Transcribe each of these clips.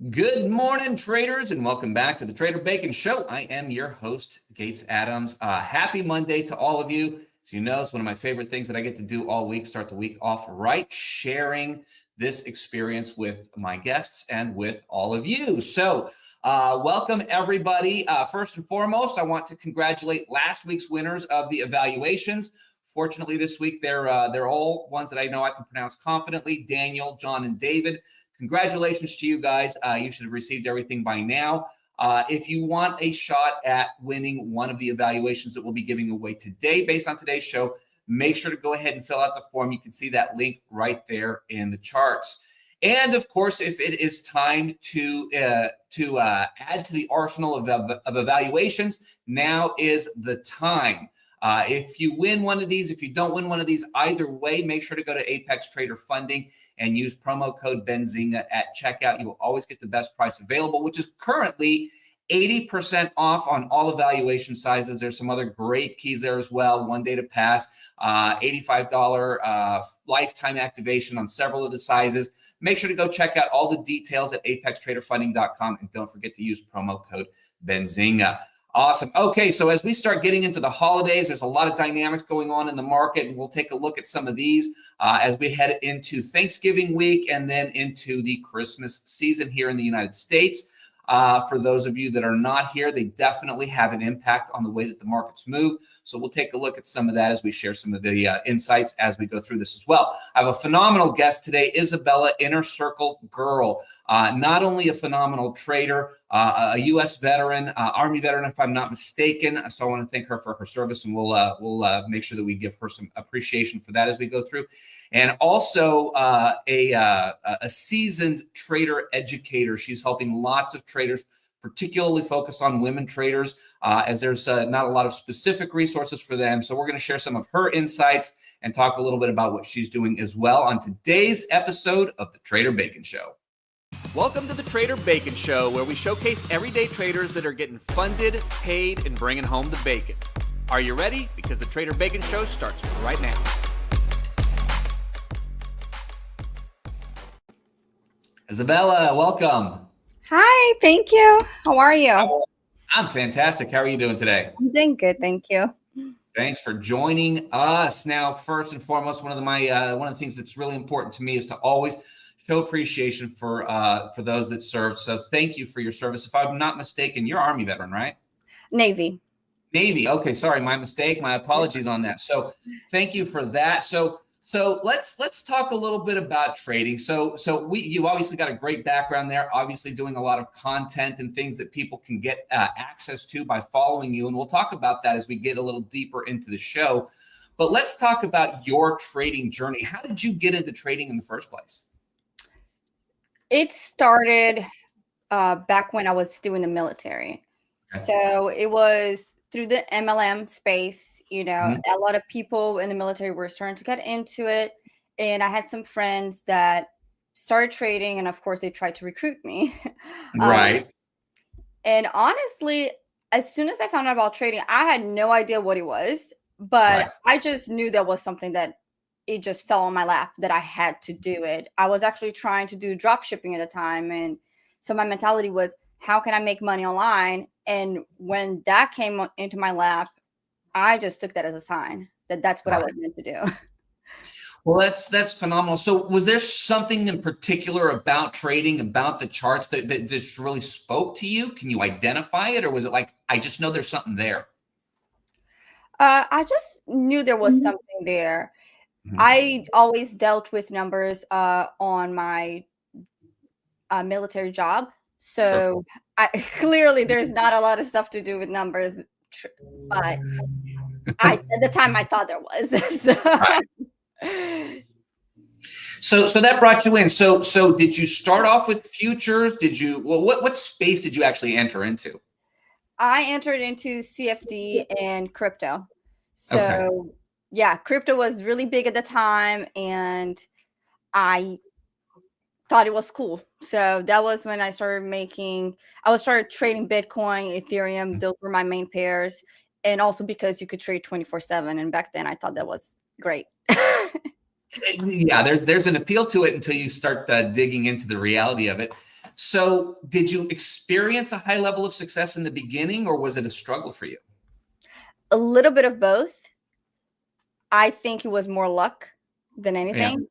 Good morning, traders, and welcome back to the Trader Bacon Show. I am your host, Gates Adams. Happy Monday to all of you. As you know, it's one of my favorite things that I get to do all week, start the week off right, sharing this experience with my guests and with all of you. So welcome, everybody. First and foremost, I want to congratulate last week's winners of the evaluations. Fortunately, this week, they're all ones that I know I can pronounce confidently: Daniel, John, and David. Congratulations to you guys. You should have received everything by now. If you want a shot at winning one of the evaluations that we'll be giving away today based on today's show, make sure to go ahead and fill out the form. You can see that link right there in the charts. And of course, if it is time to add to the arsenal of evaluations, now is the time. If you win one of these, if you don't win one of these, either way, make sure to go to Apex Trader Funding and use promo code Benzinga at checkout. You will always get the best price available, which is currently 80% off on all evaluation sizes. There's some other great keys there as well. 1 day to pass, $85 lifetime activation on several of the sizes. Make sure to go check out all the details at apextraderfunding.com, and don't forget to use promo code Benzinga. Awesome. Okay, so as we start getting into the holidays, there's a lot of dynamics going on in the market, and we'll take a look at some of these as we head into Thanksgiving week and then into the Christmas season here in the United States. For those of you that are not here, they definitely have an impact on the way that the markets move. So we'll take a look at some of that as we share some of the insights as we go through this as well. I have a phenomenal guest today, Isabella, Inner Circle Girl. Not only a phenomenal trader, a U.S. veteran, Army veteran, if I'm not mistaken. So I want to thank her for her service, and we'll make sure that we give her some appreciation for that as we go through. And also a seasoned trader educator. She's helping lots of traders, particularly focused on women traders, as there's not a lot of specific resources for them. So we're going to share some of her insights and talk a little bit about what she's doing as well on today's episode of the Trader Bacon Show. Welcome to the Trader Bacon Show, where we showcase everyday traders that are getting funded, paid, and bringing home the bacon. Are you ready? Because the Trader Bacon Show starts right now. Isabella, welcome. Hi, thank you. How are you? I'm fantastic. How are you doing today? I'm doing good, thank you. Thanks for joining us. Now, first and foremost, one of the things that's really important to me is to always show appreciation for those that served. So thank you for your service. If I'm not mistaken, you're Army veteran, right? Navy. Okay, sorry, my mistake. My apologies on that. So thank you for that. So let's talk a little bit about trading. So you've obviously got a great background there, obviously doing a lot of content and things that people can get access to by following you. And we'll talk about that as we get a little deeper into the show. But let's talk about your trading journey. How did you get into trading in the first place? It started back when I was still in the military. Okay. So it was through the MLM space. You know, a lot of people in the military were starting to get into it. And I had some friends that started trading. And of course, they tried to recruit me. Right. And honestly, as soon as I found out about trading, I had no idea what it was. But I just knew that was something that it just fell on my lap, that I had to do it. I was actually trying to do drop shipping at the time. And so my mentality was, how can I make money online? And when that came into my lap, I just took that as a sign that that's what I was meant to do. Well, that's phenomenal. So was there something in particular about trading, about the charts that just really spoke to you? Can you identify it? Or was it like, I just know there's something there? I just knew there was something there. I always dealt with numbers on my military job. So clearly there's not a lot of stuff to do with numbers. But at the time I thought there was. So that brought you in. So did you start off with futures? What space did you actually enter into? I entered into CFD and crypto. So yeah, crypto was really big at the time, and I thought it was cool. So that was when I started trading Bitcoin, Ethereum. Those were my main pairs. And also because you could trade 24/7. And back then I thought that was great. Yeah, there's an appeal to it until you start digging into the reality of it. So did you experience a high level of success in the beginning, or was it a struggle for you? A little bit of both. I think it was more luck than Yeah, anything.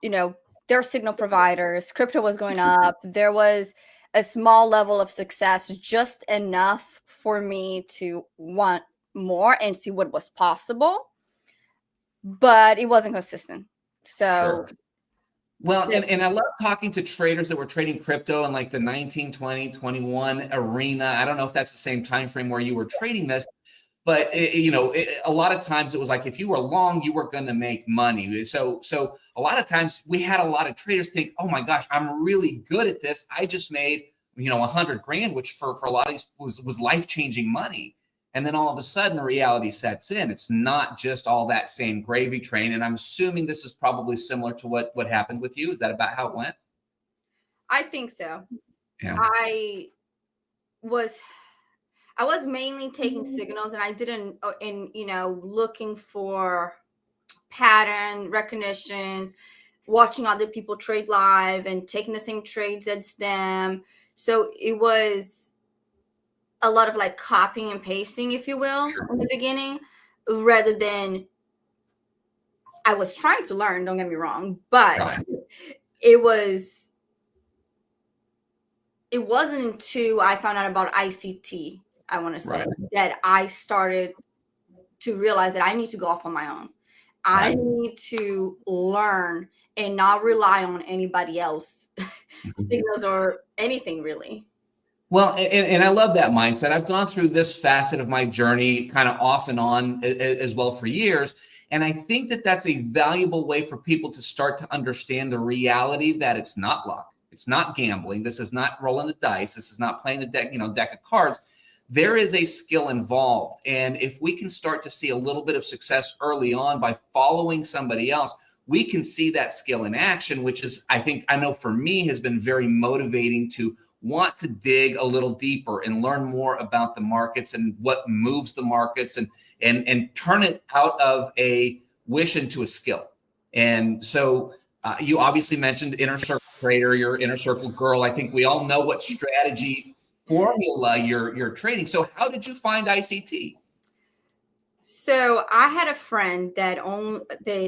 You know, there are signal providers, crypto was going up. There was a small level of success, just enough for me to want more and see what was possible, but it wasn't consistent. sure. So, Well, yeah. and I love talking to traders that were trading crypto in like the 19, 20, 21 arena. I don't know if that's the same time frame where you were trading this, but a lot of times it was like if you were long, you were going to make money. So a lot of times we had a lot of traders think, oh my gosh, I'm really good at this. I just made 100 grand, which for a lot of these was life changing money. And then all of a sudden, reality sets in. It's not just all that same gravy train. And I'm assuming this is probably similar to what happened with you. Is that about how it went? I think so. Yeah, I was I was mainly taking signals, and I didn't in looking for pattern recognitions, watching other people trade live and taking the same trades as them. So it was a lot of like copying and pasting, if you will, sure. in the beginning, rather than I was trying to learn, don't get me wrong, but Right, it was it wasn't until I found out about ICT, I want to say, right, that I started to realize that I need to go off on my own. I right. need to learn and not rely on anybody else signals or anything really. Well, and I love that mindset. I've gone through this facet of my journey kind of off and on as well for years. And I think that that's a valuable way for people to start to understand the reality that it's not luck. It's not gambling. This is not rolling the dice. This is not playing a deck of cards. There is a skill involved. And if we can start to see a little bit of success early on by following somebody else, we can see that skill in action, which is, I know for me, has been very motivating to want to dig a little deeper and learn more about the markets and what moves the markets and turn it out of a wish into a skill. And so you obviously mentioned inner circle trader, your inner circle girl. I think we all know what strategy formula you're trading. So how did you find ICT? So I had a friend that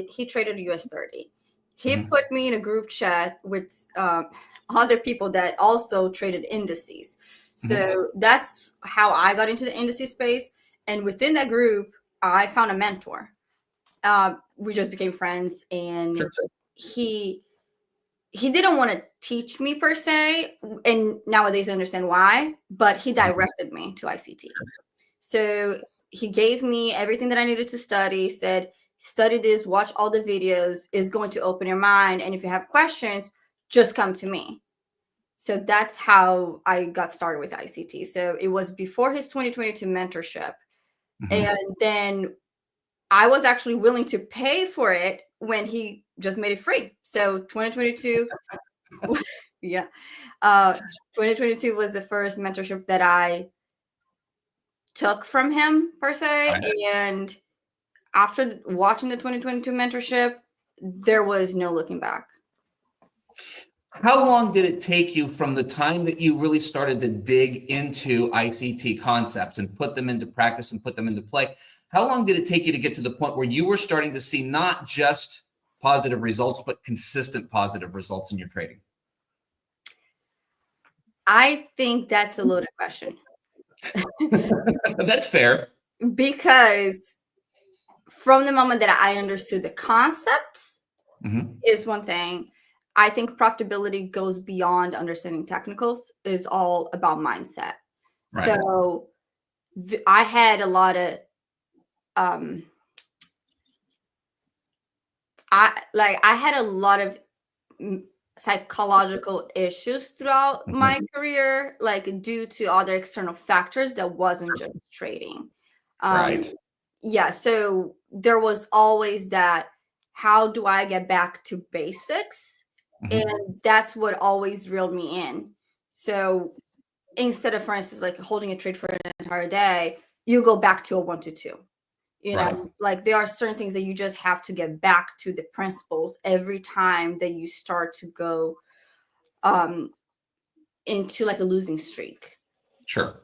he traded US 30. He Mhm. put me in a group chat with other people that also traded indices. Mhm. So that's how I got into the indices space. And within that group, I found a mentor. We just became friends, and Sure. he he didn't want to teach me per se, and nowadays I understand why, but he Mhm. directed me to ICT. So he gave me everything that I needed to study, said, study this, watch all the videos, is going to open your mind. And if you have questions, just come to me. So that's how I got started with ICT. So it was before his 2022 mentorship. Mhm. And then I was actually willing to pay for it when he just made it free. So 2022, yeah. 2022 was the first mentorship that I took from him per se. Right. And after watching the 2022 mentorship, there was no looking back. How long did it take you from the time that you really started to dig into ICT concepts and put them into practice and put them into play? How long did it take you to get to the point where you were starting to see not just positive results, but consistent positive results in your trading? I think that's a loaded question That's fair. because from the moment that I understood the concepts Mhm. is one thing. I think profitability goes beyond understanding technicals, is all about mindset. Right. So I had a lot of um I had a lot of mm, psychological issues throughout Mhm. my career, like due to other external factors that wasn't Sure. just trading. Right. Yeah, so there was always that, how do I get back to basics? Mhm. And that's what always reeled me in. So instead of, for instance, like holding a trade for an entire day, you go back to a 1 to 2. Right. Like there are certain things that you just have to get back to the principles every time that you start to go into like a losing streak. Sure.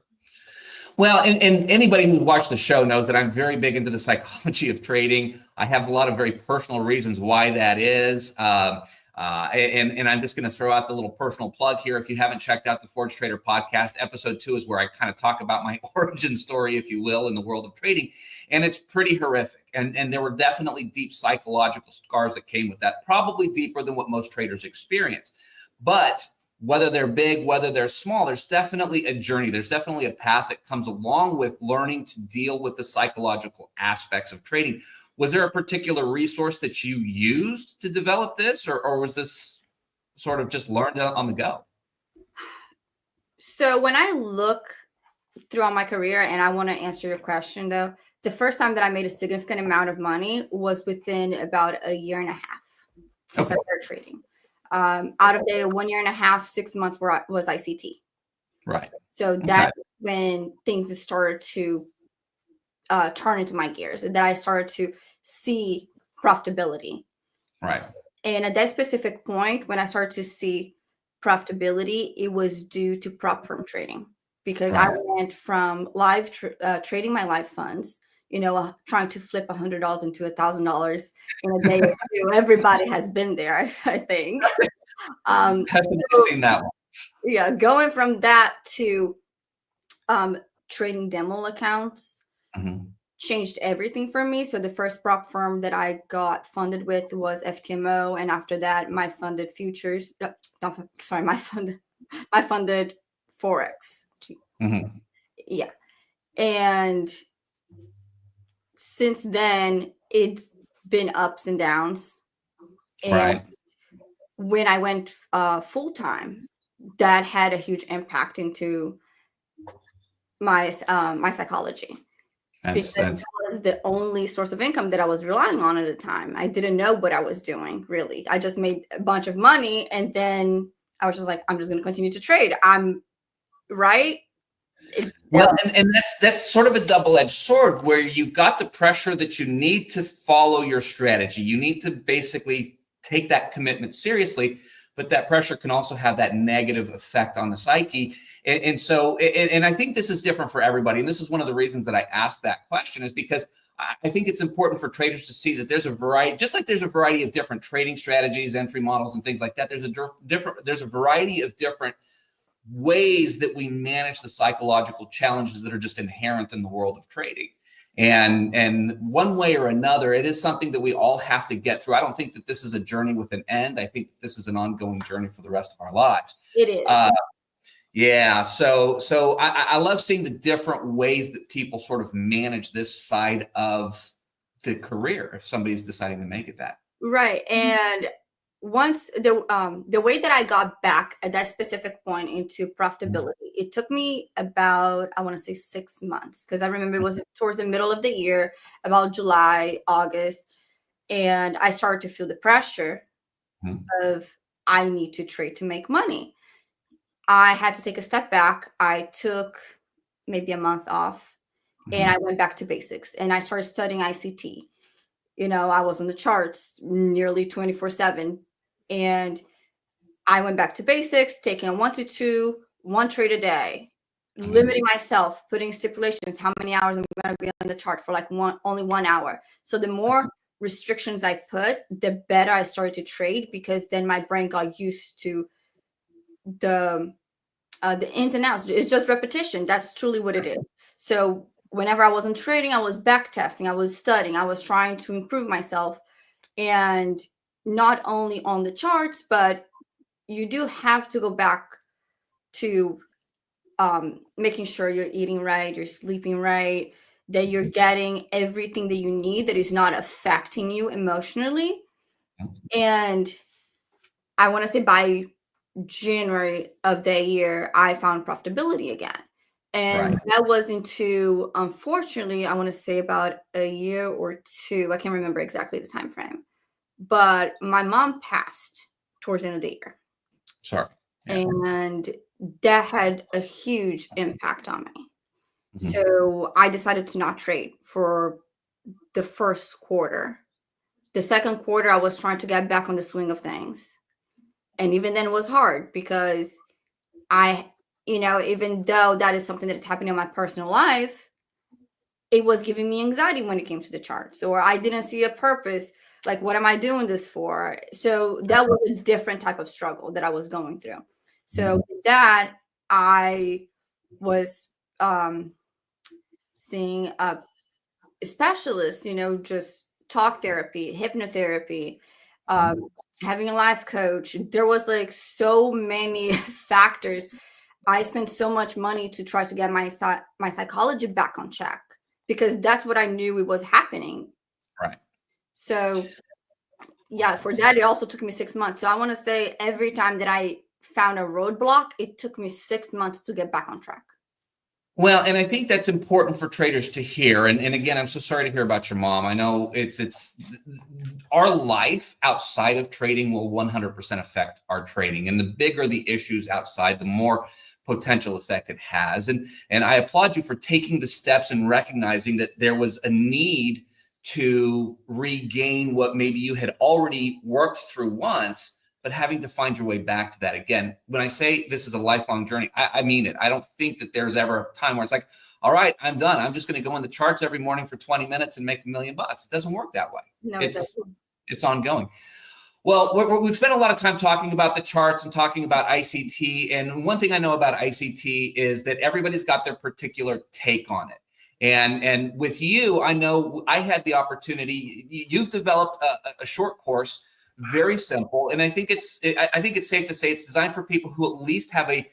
Well, and anybody who's watched the show knows that I'm very big into the psychology of trading. I have a lot of very personal reasons why that is. And I'm just going to throw out the little personal plug here. If you haven't checked out the Forge Trader podcast, episode 2 is where I kind of talk about my origin story, if you will, in the world of trading. And it's pretty horrific. And there were definitely deep psychological scars that came with that, probably deeper than what most traders experience. But whether they're big, whether they're small, there's definitely a journey. There's definitely a path that comes along with learning to deal with the psychological aspects of trading. Was there a particular resource that you used to develop this, or was this sort of just learned on the go? So when I look throughout my career, and I want to answer your question though, the first time that I made a significant amount of money was within about a year and a half since I started trading. Out of the 1 year and a half, 6 months was ICT. Right. So that's when things started to turn into my gears, and that I started to see profitability. Right. And at that specific point, when I started to see profitability, it was due to prop firm trading, because I went from live trading my live funds, trying to flip $100 into $1,000 in a day or two. Everybody has been there, I think. Haven't seen that one. Yeah, going from that to trading demo accounts changed everything for me. So the first prop firm that I got funded with was FTMO, and after that, my funded futures. My funded forex. Yeah, and since then, it's been ups and downs. And when I went full time, that had a huge impact into my psychology, because that was the only source of income that I was relying on at the time. I didn't know what I was doing, really. I just made a bunch of money, and then I was just like, I'm just going to continue to trade. I'm right. Well, and that's sort of a double-edged sword, where you've got the pressure that you need to follow your strategy. You need to basically take that commitment seriously, but that pressure can also have that negative effect on the psyche. And so I think this is different for everybody. And this is one of the reasons that I asked that question, is because I think it's important for traders to see that there's a variety, just like there's a variety of different trading strategies, entry models, and things like that. There's a variety of different ways that we manage the psychological challenges that are just inherent in the world of trading. And one way or another, it is something that we all have to get through. I don't think that this is a journey with an end. I think this is an ongoing journey for the rest of our lives. It is. Yeah. So I love seeing the different ways that people sort of manage this side of the career if somebody's deciding to make it that. Right. And once the way that I got back at that specific point into profitability, it took me about, I want to say 6 months, because I remember it was towards the middle of the year, about July, August, and I started to feel the pressure of, I need to trade to make money. I had to take a step back. I took maybe a month off, and I went back to basics, and I started studying ICT. I was on the charts nearly 24/7. And I went back to basics, taking a 1 to 2, 1 trade a day, limiting myself, putting stipulations, how many hours I'm going to be on the chart for, like only 1 hour. So the more restrictions I put, the better I started to trade, because then my brain got used to the ins and outs. It's just repetition. That's truly what it is. So whenever I wasn't trading, I was back testing, I was studying, I was trying to improve myself. And not only on the charts, but you do have to go back to making sure you're eating right, you're sleeping right, that you're getting everything that you need that is not affecting you emotionally. And I want to say by January of that year, I found profitability again. And that was into, unfortunately, I want to say about a year or two. I can't remember exactly the time frame. But my mom passed towards the end of the year. Sure. Yeah. And that had a huge impact on me. So I decided to not trade for the first quarter. The second quarter, I was trying to get back on the swing of things. And even then it was hard, because even though that is something that is happening in my personal life, it was giving me anxiety when it came to the charts, or I didn't see a purpose. Like, what am I doing this for? So that was a different type of struggle that I was going through. So with that, I was seeing a specialist, just talk therapy, hypnotherapy, having a life coach. There was like so many factors. I spent so much money to try to get my psychology back on track, because that's what I knew it was happening. Right. So yeah, for that, it also took me 6 months. So I want to say every time that I found a roadblock, it took me 6 months to get back on track. Well, and I think that's important for traders to hear. And again, I'm so sorry to hear about your mom. I know it's our life outside of trading will 100% affect our trading. And the bigger the issues outside, the more potential effect it has. And I applaud you for taking the steps and recognizing that there was a need to regain what maybe you had already worked through once, but having to find your way back to that again. When I say this is a lifelong journey, I mean it. I don't think that there's ever a time where it's like, all right, I'm done. I'm just going to go in the charts every morning for 20 minutes and make $1 million. It doesn't work that way. No, it's ongoing. Well, we've spent a lot of time talking about the charts and talking about ICT. And one thing I know about ICT is that everybody's got their particular take on it. And with you, I know I had the opportunity. You've developed a short course, very simple, and I think it's safe to say it's designed for people who at least have a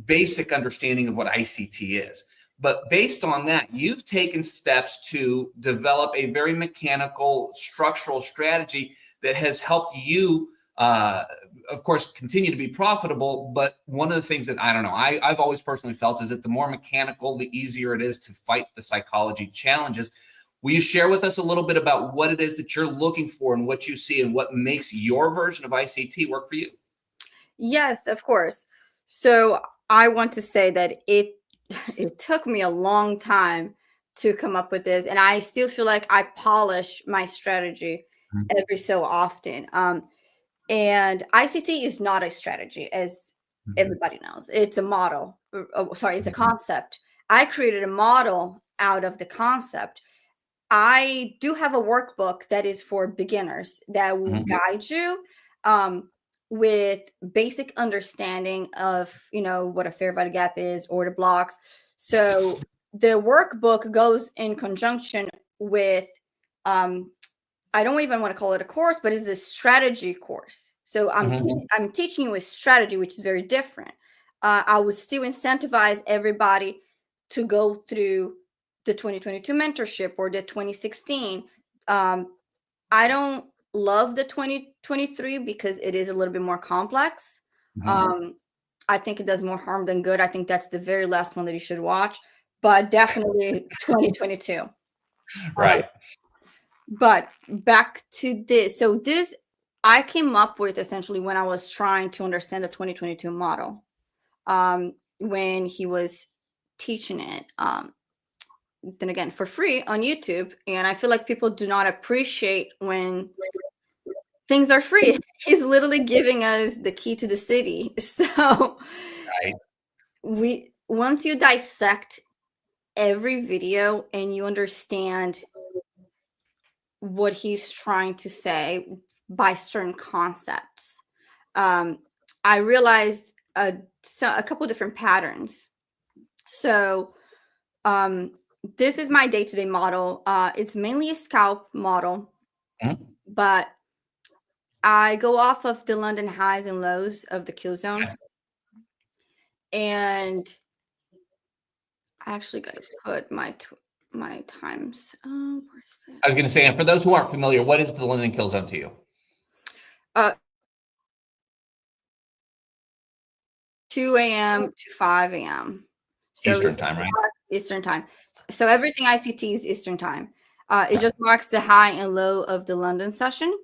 basic understanding of what ICT is. But based on that, you've taken steps to develop a very mechanical, structural strategy that has helped you, of course, continue to be profitable. But one of the things that I've always personally felt is that the more mechanical, the easier it is to fight the psychology challenges. Will you share with us a little bit about what it is that you're looking for and what you see and what makes your version of ICT work for you? Yes, of course. So I want to say that it took me a long time to come up with this, and I still feel like I polish my strategy every so often. And ICT is not a strategy, as everybody knows. It's a model. It's a concept. I created a model out of the concept. I do have a workbook that is for beginners that will guide you with basic understanding of, what a fair value gap is, order blocks. So the workbook goes in conjunction with, I don't even want to call it a course, but it's a strategy course. So I'm teaching you a strategy, which is very different. I would still incentivize everybody to go through the 2022 mentorship or the 2016. I don't love the 2023 because it is a little bit more complex. I think it does more harm than good. I think that's the very last one that you should watch, but definitely 2022. Right. But back to this. So this I came up with essentially when I was trying to understand the 2022 model. When he was teaching it. Then again, for free on YouTube. And I feel like people do not appreciate when things are free. He's literally giving us the key to the city. So once you dissect every video and you understand what he's trying to say by certain concepts, I realized a couple different patterns. So this is my day-to-day model. It's mainly a scalp model, but I go off of the London highs and lows of the kill zone. And I actually got to put my times. I was going to say, and for those who aren't familiar, what is the London kill zone to you? 2 a.m. to 5 a.m. So Eastern time, right? Eastern time. So everything ICT is Eastern time. It just marks the high and low of the London session.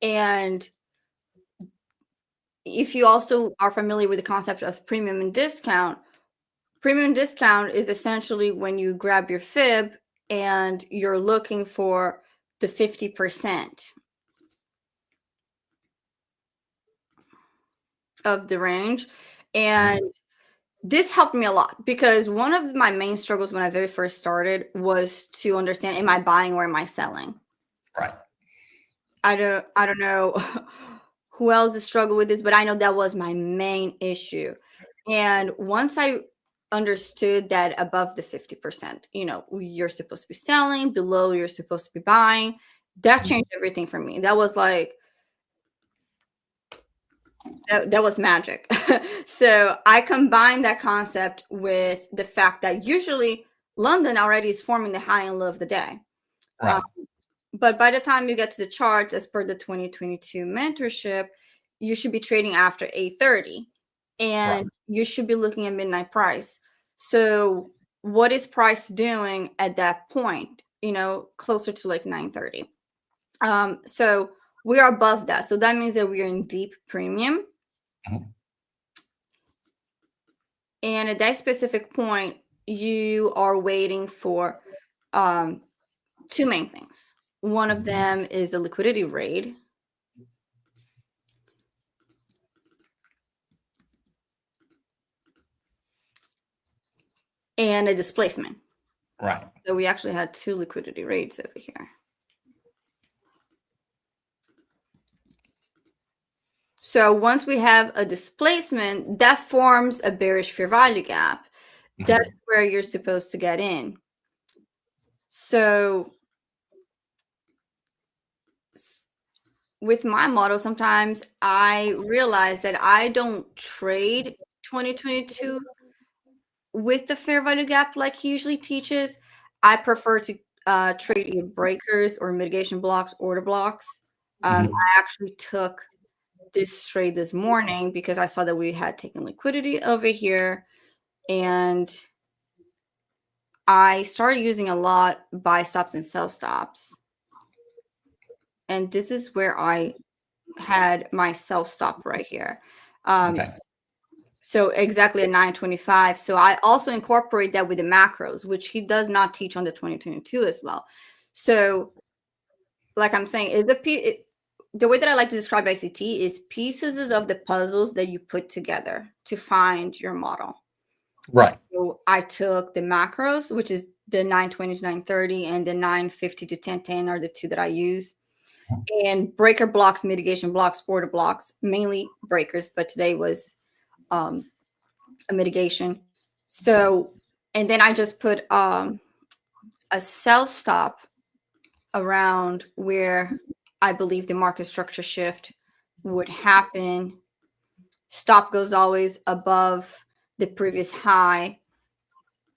And if you also are familiar with the concept of premium and discount is essentially when you grab your fib and you're looking for the 50% of the range. And this helped me a lot because one of my main struggles when I very first started was to understand, am I buying or am I selling? Right. I don't know who else has struggled with this, but I know that was my main issue. And once I understood that above the 50%, you're supposed to be selling, below you're supposed to be buying, that changed everything for me. That was like that was magic. So I combined that concept with the fact that usually London already is forming the high and low of the day. Right. But by the time you get to the charts, as per the 2022 mentorship, you should be trading after 8:30, and Right. you should be looking at midnight price. So what is price doing at that point? Closer to like 9:30. So we are above that. So that means that we are in deep premium. Mhm. And at that specific point, you are waiting for two main things. One of them is a liquidity raid. And a displacement. Right. So we actually had two liquidity raids over here. So once we have a displacement, that forms a bearish fair value gap. That's where you're supposed to get in. So with my model, sometimes I realize that I don't trade 2022 with the fair value gap like he usually teaches. I prefer to trade either breakers or mitigation blocks, order blocks. I actually took this trade this morning because I saw that we had taken liquidity over here, and I started using a lot buy stops and sell stops. And this is where I had my sell stop right here. Okay. So exactly at 925. So I also incorporate that with the macros, which he does not teach on the 2022 as well. So like I'm saying, the way that I like to describe ICT is pieces of the puzzles that you put together to find your model. Right. So I took the macros, which is the 920 to 930 and the 950 to 1010 are the two that I use. And breaker blocks, mitigation blocks, order blocks, mainly breakers, but today was a mitigation. So, and then I just put a sell stop around where I believe the market structure shift would happen. Stop goes always above the previous high.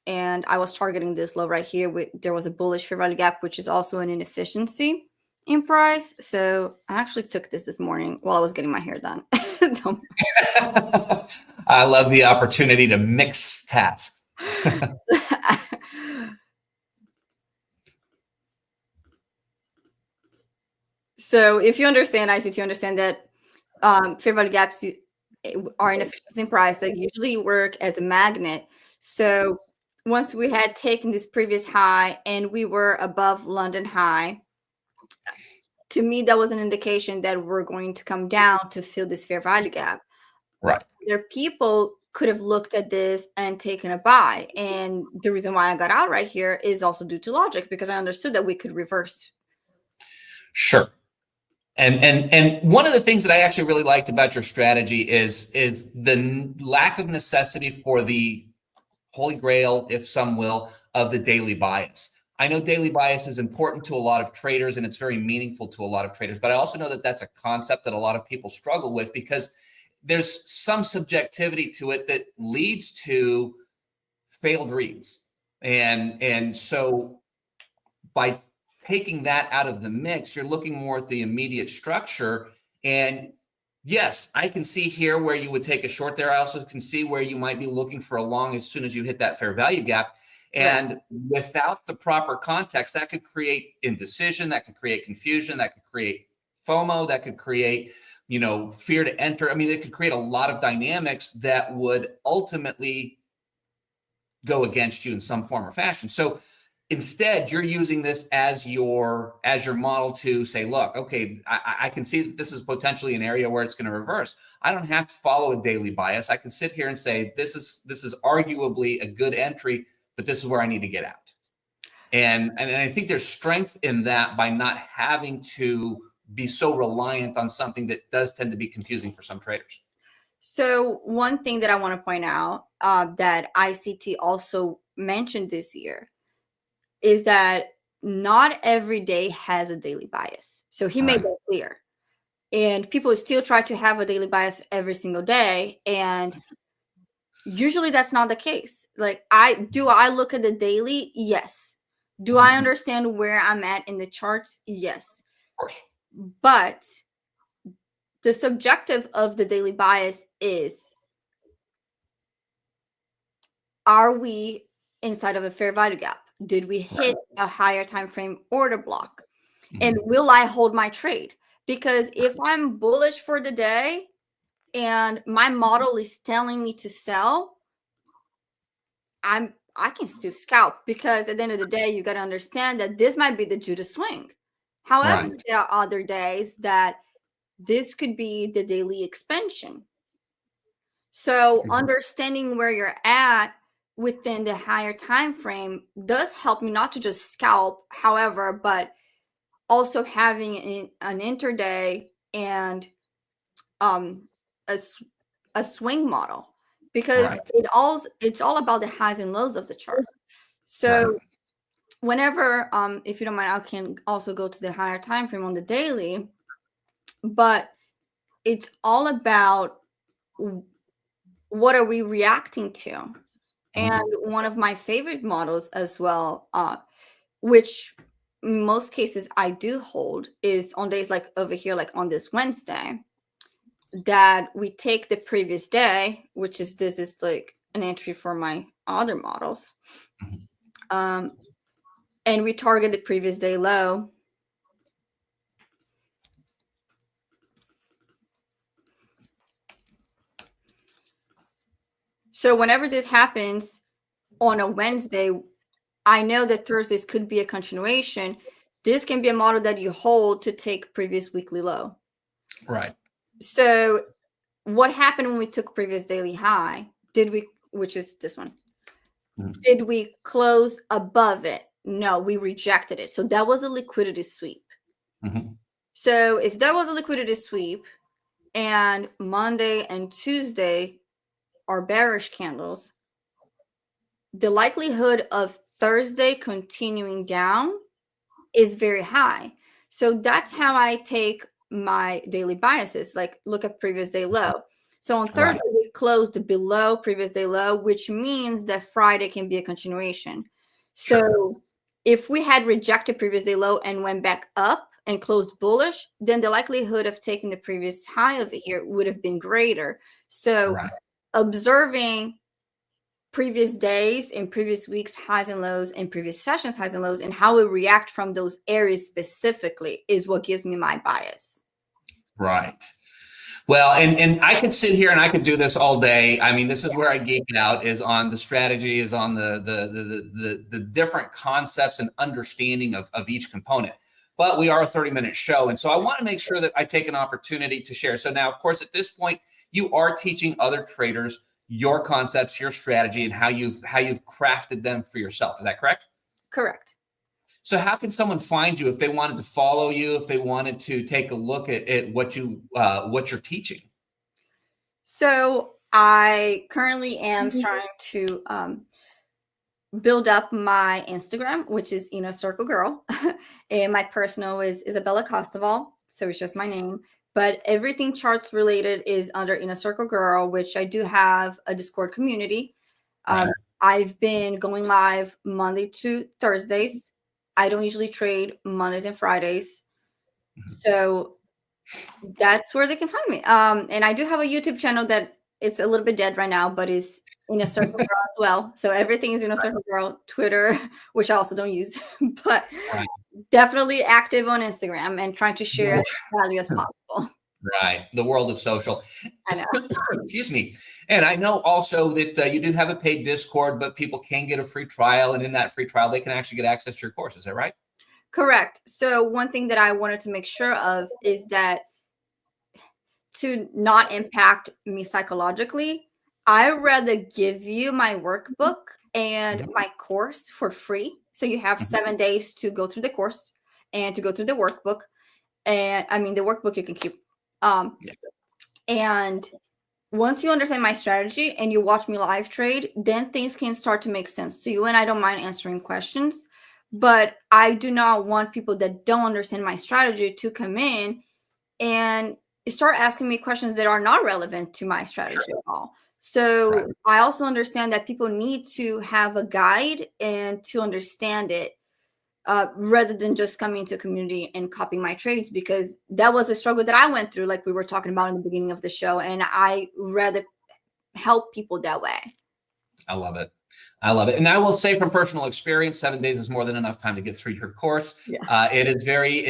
And I was targeting this low right here. There was a bullish fair value gap, which is also an inefficiency in price. So I actually took this morning while I was getting my hair done. I love the opportunity to mix tasks. So if you understand ICT, you understand that fair value gaps are inefficiency in price that usually work as a magnet. So once we had taken this previous high and we were above London high, to me, that was an indication that we're going to come down to fill this fair value gap. Right. There people could have looked at this and taken a buy. And the reason why I got out right here is also due to logic, because I understood that we could reverse. Sure. And one of the things that I actually really liked about your strategy is the lack of necessity for the holy grail, if some will, of the daily bias. I know daily bias is important to a lot of traders and it's very meaningful to a lot of traders, but I also know that that's a concept that a lot of people struggle with because there's some subjectivity to it that leads to failed reads. And so by taking that out of the mix, you're looking more at the immediate structure. And yes, I can see here where you would take a short there. I also can see where you might be looking for a long as soon as you hit that fair value gap. And without the proper context, that could create indecision, that could create confusion, that could create FOMO, that could create, fear to enter. I mean, it could create a lot of dynamics that would ultimately go against you in some form or fashion. So Instead, you're using this as your model to say, look, okay, I can see that this is potentially an area where it's going to reverse. I don't have to follow a daily bias. I can sit here and say, this is arguably a good entry, but this is where I need to get out. And I think there's strength in that by not having to be so reliant on something that does tend to be confusing for some traders. So one thing that I want to point out that ICT also mentioned this year is that not every day has a daily bias. So he made that clear. And people still try to have a daily bias every single day. And usually that's not the case. Like, I look at the daily? Yes. Do I understand where I'm at in the charts? Yes. Of course. But the subjective of the daily bias is, are we inside of a fair value gap? Did we hit a higher time frame order block? And will I hold my trade? Because if I'm bullish for the day and my model is telling me to sell, I can still scalp, because at the end of the day, you got to understand that this might be the Judas swing. However, there are other days that this could be the daily expansion. So understanding where you're at within the higher time frame does help me not to just scalp, however, but also having an intraday and a swing model, because it's all about the highs and lows of the chart. So whenever, if you don't mind, I can also go to the higher time frame on the daily, but it's all about what are we reacting to. And one of my favorite models as well, which in most cases I do hold, is on days like over here, like on this Wednesday, that we take the previous day, which is, this is like an entry for my other models. And we target the previous day low. So whenever this happens on a Wednesday, I know that Thursdays could be a continuation. This can be a model that you hold to take previous weekly low. Right. So what happened when we took previous daily high? Which is this one. Did we close above it? No, we rejected it. So that was a liquidity sweep. So if that was a liquidity sweep and Monday and Tuesday are bearish candles, the likelihood of Thursday continuing down is very high. So that's how I take my daily biases. Like, look at previous day low. So on Thursday, we closed below previous day low, which means that Friday can be a continuation. So if we had rejected previous day low and went back up and closed bullish, then the likelihood of taking the previous high over here would have been greater. So observing previous days and previous weeks highs and lows and previous sessions highs and lows and how we react from those areas specifically is what gives me my bias. Right. Well, and I could sit here and I could do this all day. I mean, this is where I geek out, is on the strategy, is on the different concepts and understanding of each component. But we are a 30-minute show, and so I want to make sure that I take an opportunity to share. So now, of course, at this point, you are teaching other traders your concepts, your strategy, and how you've crafted them for yourself. Is that correct? Correct. So how can someone find you if they wanted to follow you, if they wanted to take a look at what you're teaching? So I currently am trying to build up my Instagram, which is Inner Circle Girl, and my personal is Isabella Costoval, so it's just my name. But everything charts related is under Inner Circle Girl, which I do have a Discord community. I've been going live Monday to Thursdays. I don't usually trade Mondays and Fridays. So that's where they can find me. And I do have a YouTube channel that it's a little bit dead right now, but is Inner Circle Girl as well. So everything is Inner Circle Girl. Twitter, which I also don't use, but definitely active on Instagram and trying to share as much value as possible. Right. The world of social. I know. Excuse me. And I know also that you do have a paid Discord, but people can get a free trial. And in that free trial, they can actually get access to your course. Is that right? Correct. So one thing that I wanted to make sure of is that to not impact me psychologically, I rather give you my workbook and my course for free. So you have 7 days to go through the course and to go through the workbook. And I mean, the workbook you can keep. Yeah. And once you understand my strategy and you watch me live trade, then things can start to make sense to you. And I don't mind answering questions, but I do not want people that don't understand my strategy to come in and start asking me questions that are not relevant to my strategy at all. So Right. I also understand that people need to have a guide and to understand it, rather than just coming to a community and copying my trades, because that was a struggle that I went through, like we were talking about in the beginning of the show. And I rather help people that way. I love it. I love it. And I will say from personal experience, 7 days is more than enough time to get through your course. Yeah. It's very,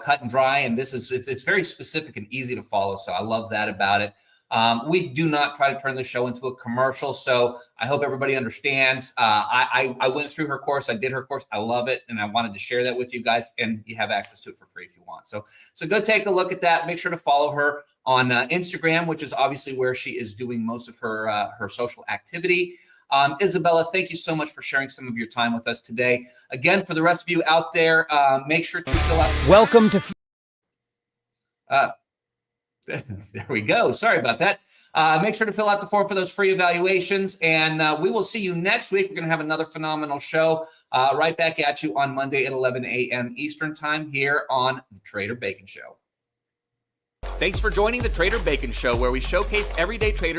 cut and dry. And it's very specific and easy to follow. So I love that about it. We do not try to turn the show into a commercial. So I hope everybody understands. I went through her course. I did her course. I love it. And I wanted to share that with you guys, and you have access to it for free if you want. So go take a look at that. Make sure to follow her on Instagram, which is obviously where she is doing most of her social activity. Isabella, thank you so much for sharing some of your time with us today. Again, for the rest of you out there, make sure to fill out. Welcome to. There we go. Sorry about that. Make sure to fill out the form for those free evaluations. And we will see you next week. We're going to have another phenomenal show right back at you on Monday at 11 a.m. Eastern time here on the Trader Bacon Show. Thanks for joining the Trader Bacon Show, where we showcase everyday traders